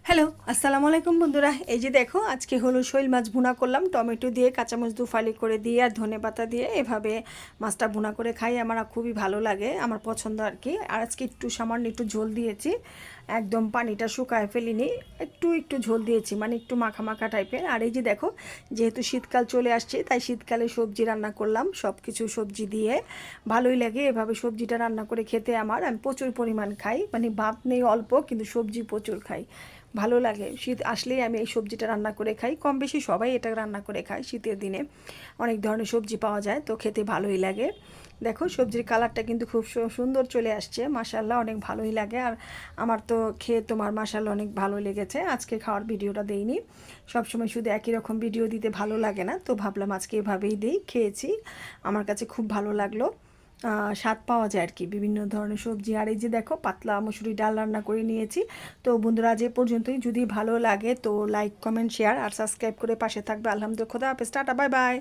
Hello, আসসালামু আলাইকুম বন্ধুরা। এই যে দেখো, আজকে হলো শৈল মাছ ভুনা করলাম টমেটো দিয়ে, কাঁচামরিচ দুফালি করে দিয়ে আর ধনেপাতা দিয়ে। এভাবে মাছটা ভুনা করে খাই, আমার খুবই ভালো লাগে, আমার পছন্দ আর কি। আর আজকে সামান্য একটু ঝোল দিয়েছি, একদম পানিটা শুকায় ফেলিনি, একটু ঝোল দিয়েছি, মানে একটু মাখা মাখা টাইপের। আর এই যে দেখো, যেহেতু শীতকাল চলে আসছে তাই শীতকালে সবজি রান্না করলাম, সব কিছু সবজি দিয়ে। ভালোই লাগে এভাবে সবজিটা রান্না করে খেতে। আমি প্রচুর পরিমাণ খাই, মানে ভাত নেই অল্প, কিন্তু সবজি প্রচুর খাই, ভালো লাগে। শীত আসলেই আমি এই সবজিটা রান্না করে খাই, কম বেশি সবাই এটা রান্না করে খায়। শীতের দিনে অনেক ধরনের সবজি পাওয়া যায়, তো খেতে ভালোই লাগে। দেখো, সবজির কালারটা কিন্তু খুব সুন্দর চলে আসছে, মাশাআল্লাহ, অনেক ভালোই লাগে। আর আমার তো খেয়ে তোমার মাশাআল্লাহ অনেক ভালো লেগেছে। আজকে খাওয়ার ভিডিওটা দেইনি, সবসময় শুধু একই রকম ভিডিও দিতে ভালো লাগে না, তো ভাবলাম আজকে এভাবেই দিই। খেয়েছি, আমার কাছে খুব ভালো লাগলো। স্বাদ পাওয়া যায় আর কি বিভিন্ন ধরনের সবজি। আর এই যে দেখো, পাতলা মসুরি ডাল রান্না করে নিয়েছি। তো বন্ধুরা, আজ এ পর্যন্তই। যদি ভালো লাগে তো লাইক, কমেন্ট, শেয়ার আর সাবস্ক্রাইব করে পাশে থাকবে। আলহামদুলিল্লাহ, খোদা হাফেজ, টাটা, বাই বাই।